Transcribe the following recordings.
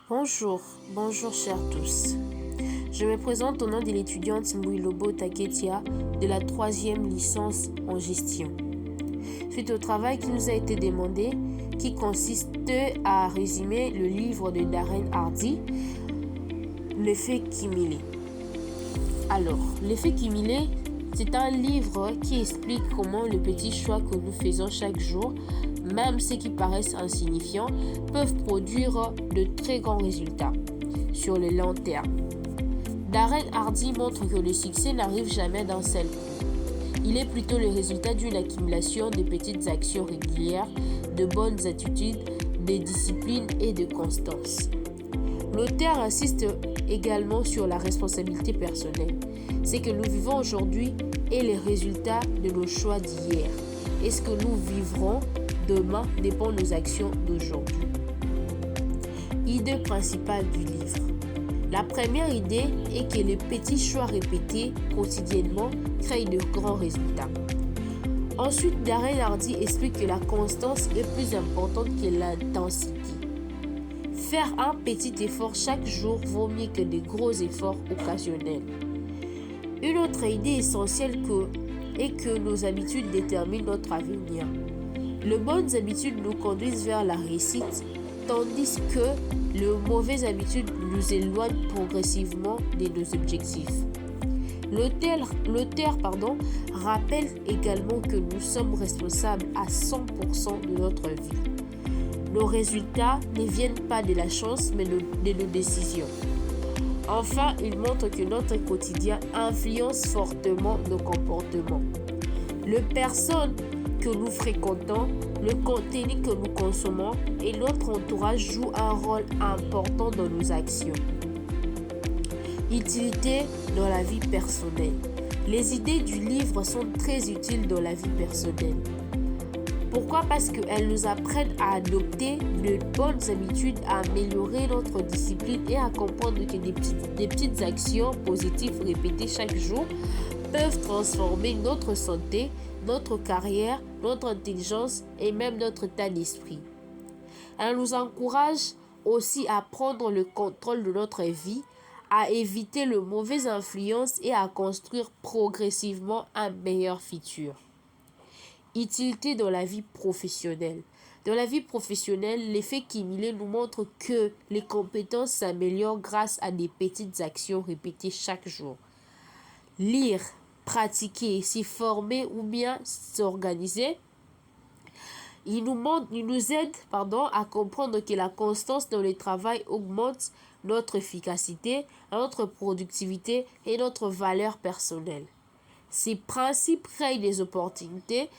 Bonjour chers tous. Je me présente au nom de l'étudiante Mwilobo Taketia de la 3e licence en gestion. Suite au travail qui nous a été demandé, qui consiste à résumer le livre de Darren Hardy, L'effet cumulé. Alors, l'effet cumulé, c'est un livre qui explique comment les petits choix que nous faisons chaque jour, même ceux qui paraissent insignifiants, peuvent produire de très grands résultats sur le long terme. Darren Hardy montre que le succès n'arrive jamais d'un seul coup. Il est plutôt le résultat d'une accumulation de petites actions régulières, de bonnes attitudes, de discipline et de constance. L'auteur insiste également sur la responsabilité personnelle. Ce que nous vivons aujourd'hui est le résultat de nos choix d'hier. Et ce que nous vivrons demain dépend de nos actions d'aujourd'hui. Idée principale du livre. La première idée est que les petits choix répétés quotidiennement créent de grands résultats. Ensuite, Darren Hardy explique que la constance est plus importante que l'intensité. Faire un petit effort chaque jour vaut mieux que de gros efforts occasionnels. Une autre idée essentielle est que nos habitudes déterminent notre avenir. Les bonnes habitudes nous conduisent vers la réussite, tandis que les mauvaises habitudes nous éloignent progressivement de nos objectifs. L'auteur rappelle également que nous sommes responsables à 100% de notre vie. Nos résultats ne viennent pas de la chance, mais de nos décisions. Enfin, il montre que notre quotidien influence fortement nos comportements. Les personnes que nous fréquentons, le contenu que nous consommons et notre entourage jouent un rôle important dans nos actions. Utilité dans la vie personnelle. Les idées du livre sont très utiles dans la vie personnelle. Pourquoi? Parce qu'elles nous apprennent à adopter de bonnes habitudes, à améliorer notre discipline et à comprendre que des petites actions positives répétées chaque jour peuvent transformer notre santé, notre carrière, notre intelligence et même notre état d'esprit. Elle nous encourage aussi à prendre le contrôle de notre vie, à éviter les mauvaises influences et à construire progressivement un meilleur futur. Utilité dans la vie professionnelle. Dans la vie professionnelle, l'effet cumulé nous montre que les compétences s'améliorent grâce à des petites actions répétées chaque jour. Lire, pratiquer, s'y former ou bien s'organiser, il nous aide à comprendre que la constance dans le travail augmente notre efficacité, notre productivité et notre valeur personnelle. Ces principes créent des opportunités,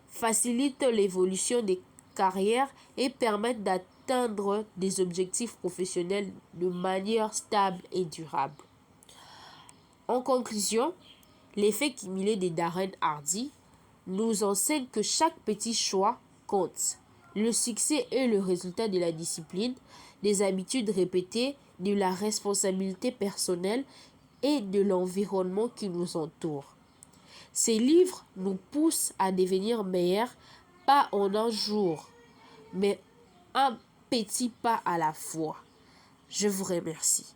facilitent l'évolution des carrières et permettent d'atteindre des objectifs professionnels de manière stable et durable. En conclusion, l'effet cumulé de Darren Hardy nous enseigne que chaque petit choix compte. Le succès est le résultat de la discipline, des habitudes répétées, de la responsabilité personnelle et de l'environnement qui nous entoure. Ces livres nous poussent à devenir meilleurs, pas en un jour, mais un petit pas à la fois. Je vous remercie.